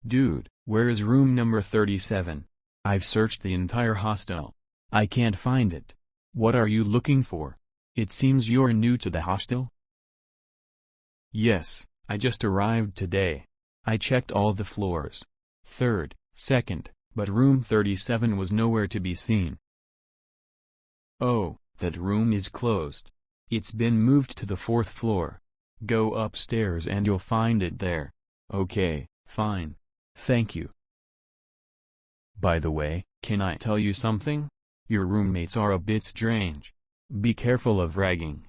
Dude, where is room number 37? I've searched the entire hostel. I can't find it. What are you looking for? It seems you're new to the hostel? Yes, I just arrived today. I checked all the floors. Third, second, but room 37 was nowhere to be seen. Oh, that room is closed. It's been moved to the fourth floor. Go upstairs and you'll find it there. Okay, fine. Thank you. By the way, can I tell you something? Your roommates are a bit strange. Be careful of ragging.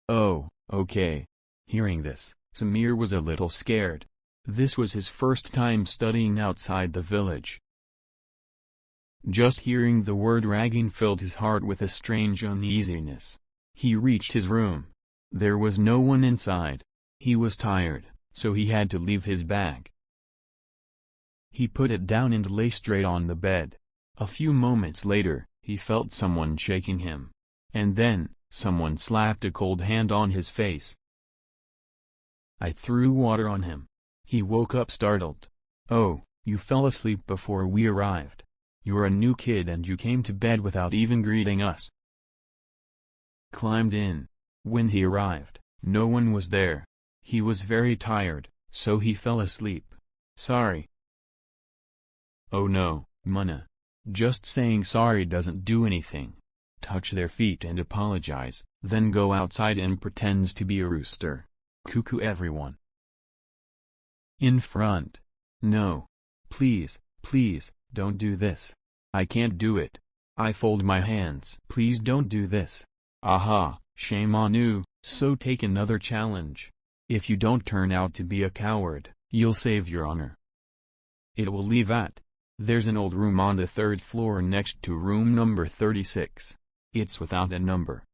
Oh, okay. Hearing this, Samir was a little scared. This was his first time studying outside the village. Just hearing the word ragging filled his heart with a strange uneasiness. He reached his room. There was no one inside. He was tired, so he had to leave his bag. He put it down and lay straight on the bed. A few moments later, he felt someone shaking him. And then, someone slapped a cold hand on his face. I threw water on him. He woke up startled. Oh, you fell asleep before we arrived. You're a new kid and you came to bed without even greeting us. Climbed in. When he arrived, no one was there. He was very tired, so he fell asleep. Sorry. Oh no, Munna. Just saying sorry doesn't do anything. Touch their feet and apologize, then go outside and pretend to be a rooster. Cuckoo everyone. In front. No. Please, please, don't do this. I can't do it. I fold my hands. Please don't do this. Aha, shame on you, so take another challenge. If you don't turn out to be a coward, you'll save your honor. It will leave at. There's an old room on the third floor next to room number 36. It's without a number.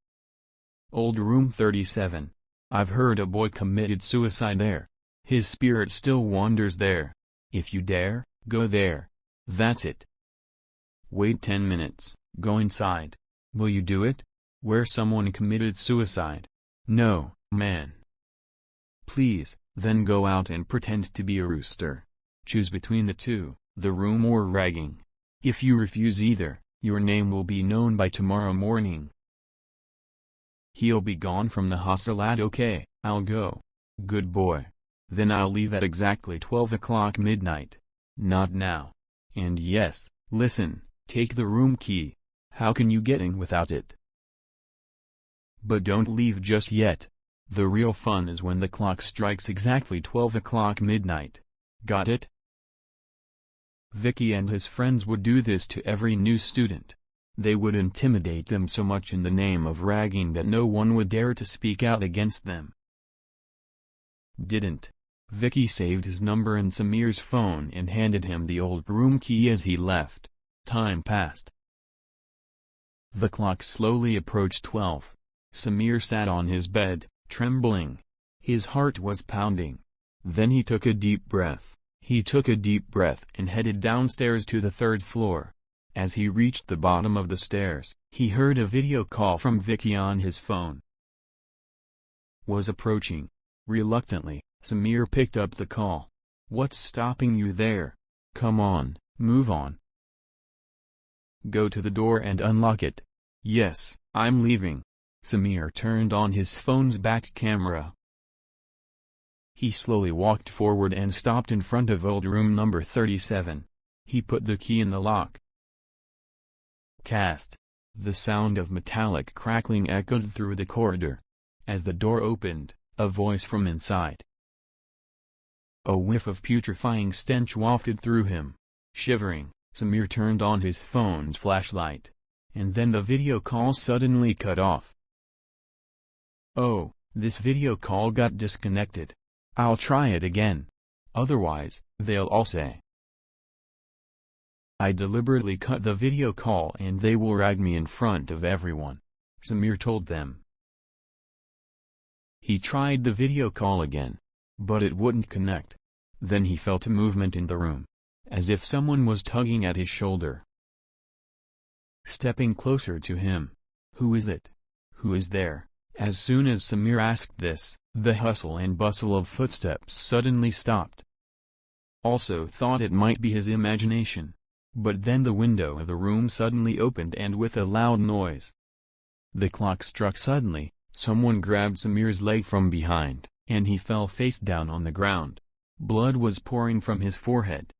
Old room 37. I've heard a boy committed suicide there. His spirit still wanders there. If you dare, go there. That's it. Wait 10 minutes, go inside. Will you do it? Where someone committed suicide. No, man. Please, then go out and pretend to be a rooster. Choose between the two, the room or ragging. If you refuse either, your name will be known by tomorrow morning. He'll be gone from the hostel at okay, I'll go. Good boy. Then I'll leave at exactly 12 o'clock midnight. Not now. And yes, listen, take the room key. How can you get in without it? But don't leave just yet. The real fun is when the clock strikes exactly 12 o'clock midnight. Got it? Vicky and his friends would do this to every new student. They would intimidate them so much in the name of ragging that no one would dare to speak out against them. Didn't. Vicky saved his number in Samir's phone and handed him the old room key as he left. Time passed. The clock slowly approached 12. Samir sat on his bed, trembling. His heart was pounding. Then he took a deep breath. He took a deep breath and headed downstairs to the third floor. As he reached the bottom of the stairs, he heard a video call from Vicky on his phone. Was approaching. Reluctantly, Samir picked up the call. What's stopping you there? Come on, move on. Go to the door and unlock it. Yes, I'm leaving. Samir turned on his phone's back camera. He slowly walked forward and stopped in front of old room number 37. He put the key in the lock. Cast. The sound of metallic crackling echoed through the corridor. As the door opened, a voice from inside. A whiff of putrefying stench wafted through him. Shivering, Samir turned on his phone's flashlight. And then the video call suddenly cut off. Oh, this video call got disconnected. I'll try it again. Otherwise, they'll all say I deliberately cut the video call and they will rag me in front of everyone, Samir told them. He tried the video call again, but it wouldn't connect. Then he felt a movement in the room, as if someone was tugging at his shoulder. Stepping closer to him. Who is it? Who is there? As soon as Samir asked this, the hustle and bustle of footsteps suddenly stopped. also thought it might be his imagination. But then the window of the room suddenly opened, and with a loud noise, the clock struck suddenly. Someone grabbed Samir's leg from behind, and he fell face down on the ground. Blood was pouring from his forehead.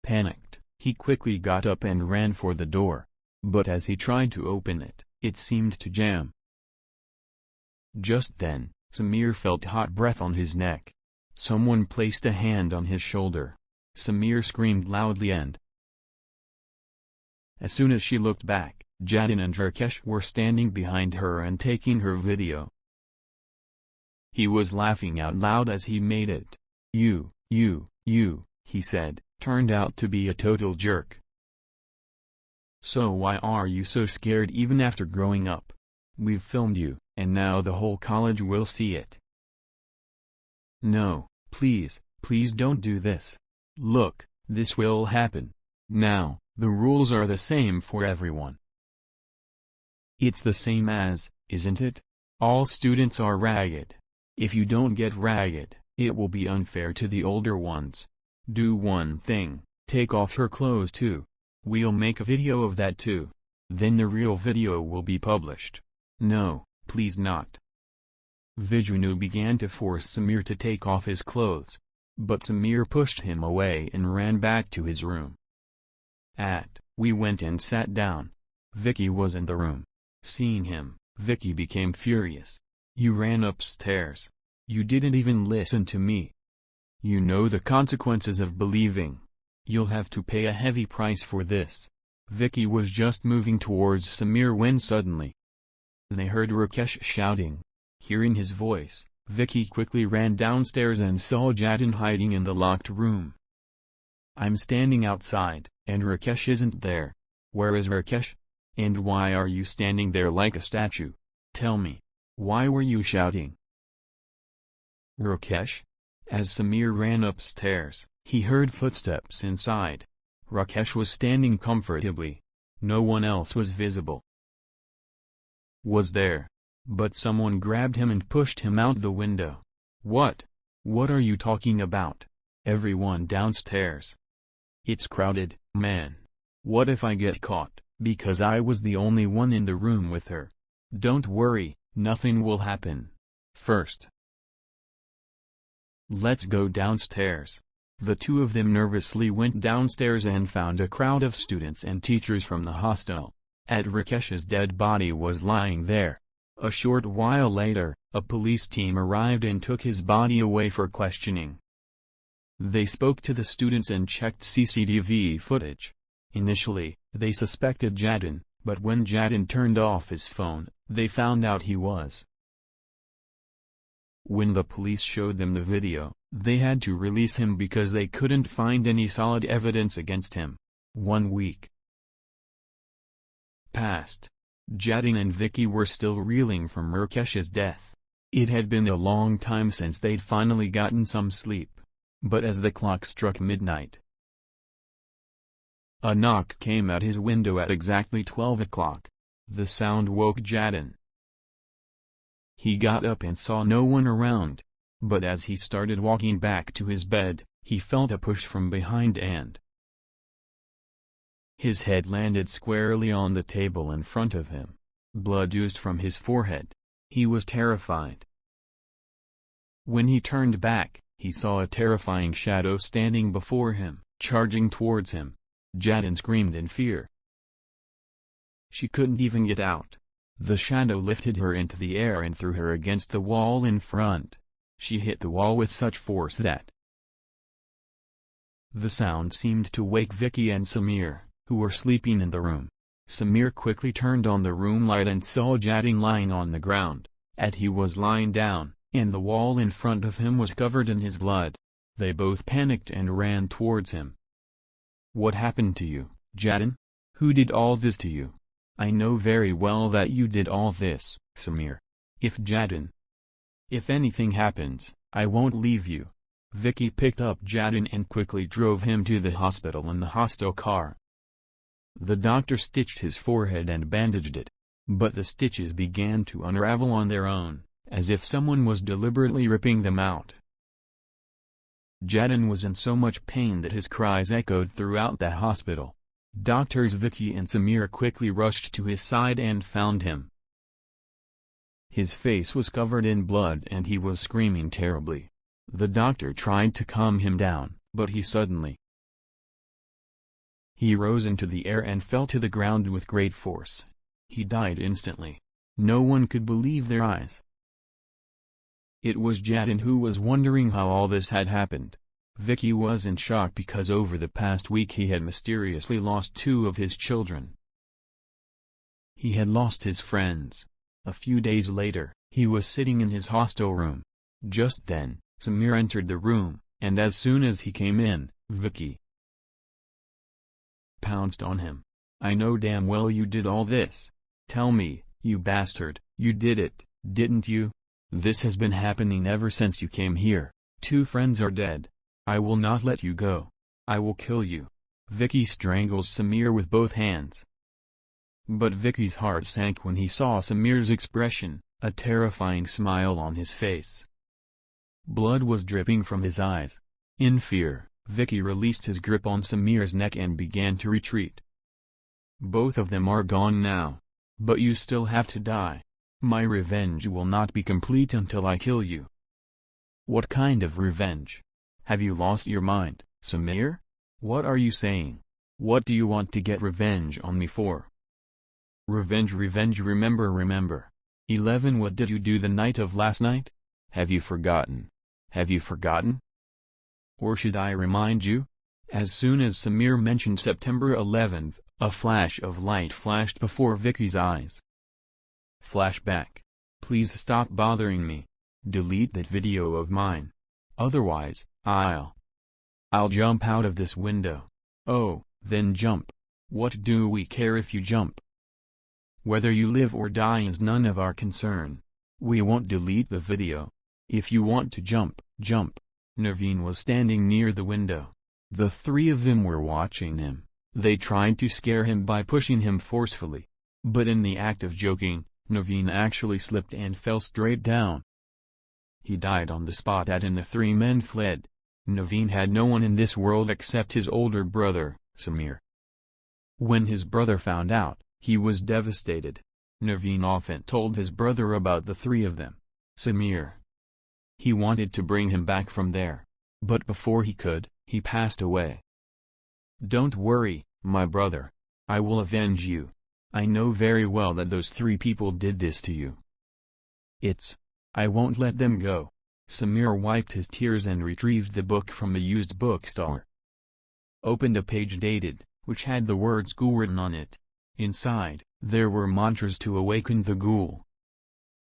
Panicked, he quickly got up and ran for the door. But as he tried to open it, it seemed to jam. Just then, Samir felt hot breath on his neck. Someone placed a hand on his shoulder. Samir screamed loudly, and as soon as she looked back, Jatin and Rakesh were standing behind her and taking her video. He was laughing out loud as he made it. You, he said, turned out to be a total jerk. So why are you so scared even after growing up? We've filmed you, and now the whole college will see it. No, please don't do this. Look, this will happen. Now, the rules are the same for everyone. It's the same as, isn't it? All students are ragged. If you don't get ragged, it will be unfair to the older ones. Do one thing, take off her clothes too. We'll make a video of that too. Then the real video will be published. No, please not. Vijnu began to force Samir to take off his clothes. But Samir pushed him away and ran back to his room. We went and sat down. Vicky was in the room. Seeing him, Vicky became furious. You ran upstairs. You didn't even listen to me. You know the consequences of believing. You'll have to pay a heavy price for this. Vicky was just moving towards Samir when suddenly they heard Rakesh shouting. Hearing his voice, Vicky quickly ran downstairs and saw Jatin hiding in the locked room. I'm standing outside, and Rakesh isn't there. Where is Rakesh? And why are you standing there like a statue? Tell me, why were you shouting? Rakesh? As Samir ran upstairs, he heard footsteps inside. Rakesh was standing comfortably. No one else was visible. Was there? But someone grabbed him and pushed him out the window. What? What are you talking about? Everyone downstairs. It's crowded, man. What if I get caught, because I was the only one in the room with her? Don't worry, nothing will happen. First, let's go downstairs. The two of them nervously went downstairs and found a crowd of students and teachers from the hostel. Rakesh's dead body was lying there. A short while later, a police team arrived and took his body away for questioning. They spoke to the students and checked CCTV footage. Initially, they suspected Jatin, but when Jatin turned off his phone, they found out he was. When the police showed them the video, they had to release him because they couldn't find any solid evidence against him. 1 week passed. Jatin and Vicky were still reeling from Rakesh's death. It had been a long time since they'd finally gotten some sleep. But as the clock struck midnight, a knock came at his window at exactly 12 o'clock. The sound woke Jatin. He got up and saw no one around. But as he started walking back to his bed, he felt a push from behind and his head landed squarely on the table in front of him. Blood oozed from his forehead. He was terrified. When he turned back, he saw a terrifying shadow standing before him, charging towards him. Jatin screamed in fear. She couldn't even get out. The shadow lifted her into the air and threw her against the wall in front. She hit the wall with such force that the sound seemed to wake Vicky and Samir, who were sleeping in the room. Samir quickly turned on the room light and saw Jatin lying on the ground. He was lying down, and the wall in front of him was covered in his blood. They both panicked and ran towards him. What happened to you, Jatin? Who did all this to you? I know very well that you did all this, Samir. If anything happens, I won't leave you. Vicky picked up Jatin and quickly drove him to the hospital in the hostel car. The doctor stitched his forehead and bandaged it. But the stitches began to unravel on their own, as if someone was deliberately ripping them out. Jadon was in so much pain that his cries echoed throughout the hospital. Doctors Vicky and Samir quickly rushed to his side and found him. His face was covered in blood and he was screaming terribly. The doctor tried to calm him down, but he rose into the air and fell to the ground with great force. He died instantly. No one could believe their eyes. It was Jadon who was wondering how all this had happened. Vicky was in shock because over the past week he had mysteriously lost 2 of his children. He had lost his friends. A few days later, he was sitting in his hostel room. Just then, Samir entered the room, and as soon as he came in, Vicky pounced on him. "I know damn well you did all this. Tell me, you bastard, you did it, didn't you? This has been happening ever since you came here. 2 friends are dead. I will not let you go. I will kill you." Vicky strangles Samir with both hands. But Vicky's heart sank when he saw Samir's expression, a terrifying smile on his face. Blood was dripping from his eyes. In fear, Vicky released his grip on Samir's neck and began to retreat. "Both of them are gone now. But you still have to die. My revenge will not be complete until I kill you." "What kind of revenge? Have you lost your mind, Samir? What are you saying? What do you want to get revenge on me for?" "Revenge, remember. 11 What did you do the night of last night? Have you forgotten? Have you forgotten? Or should I remind you?" As soon as Samir mentioned September 11th, a flash of light flashed before Vicky's eyes. Flashback. "Please stop bothering me. Delete that video of mine. Otherwise, I'll jump out of this window." "Oh, then jump. What do we care if you jump? Whether you live or die is none of our concern. We won't delete the video. If you want to jump, jump." Naveen was standing near the window. The 3 of them were watching him. They tried to scare him by pushing him forcefully. But in the act of joking, Naveen actually slipped and fell straight down. He died on the spot and the 3 men fled. Naveen had no one in this world except his older brother, Samir. When his brother found out, he was devastated. Naveen often told his brother about the 3 of them. Samir. He wanted to bring him back from there. But before he could, he passed away. "Don't worry, my brother. I will avenge you. I know very well that those 3 people did this to you. I won't let them go." Samir wiped his tears and retrieved the book from a used bookstore. Opened a page dated, which had the words ghoul written on it. Inside, there were mantras to awaken the ghoul.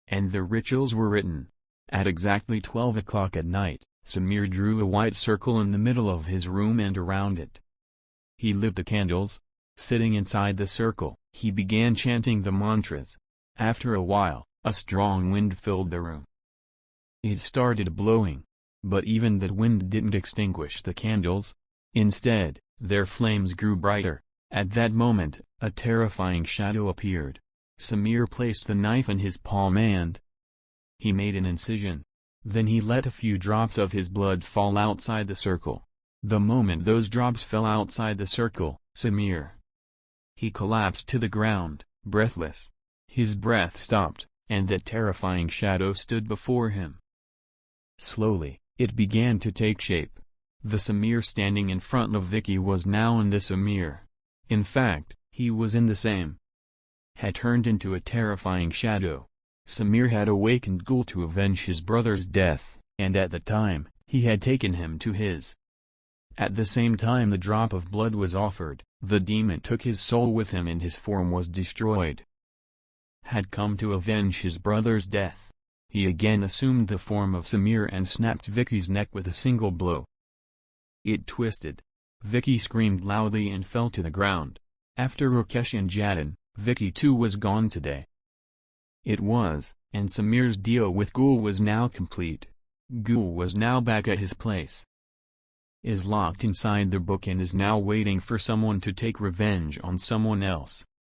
And the rituals were written. At exactly 12 o'clock at night, Samir drew a white circle in the middle of his room and around it. He lit the candles. Sitting inside the circle, he began chanting the mantras. After a while, a strong wind filled the room. It started blowing. But even that wind didn't extinguish the candles. Instead, their flames grew brighter. At that moment, a terrifying shadow appeared. Samir placed the knife in his palm and he made an incision. Then he let a few drops of his blood fall outside the circle. The moment those drops fell outside the circle, he collapsed to the ground, breathless. His breath stopped, and that terrifying shadow stood before him. Slowly, it began to take shape. The Samir standing in front of Vicky was now in the Samir. In fact, he was in the same. Had turned into a terrifying shadow. Samir had awakened Ghoul to avenge his brother's death, and at the time, he had taken him to his. At the same time the drop of blood was offered, the demon took his soul with him and his form was destroyed. Had come to avenge his brother's death. He again assumed the form of Samir and snapped Vicky's neck with a single blow. It twisted. Vicky screamed loudly and fell to the ground. After Rakesh and Jadon, Vicky too was gone today. It was, and Samir's deal with Ghoul was now complete. Ghoul was now back at his place. Is locked inside the book and is now waiting for someone to take revenge on someone else.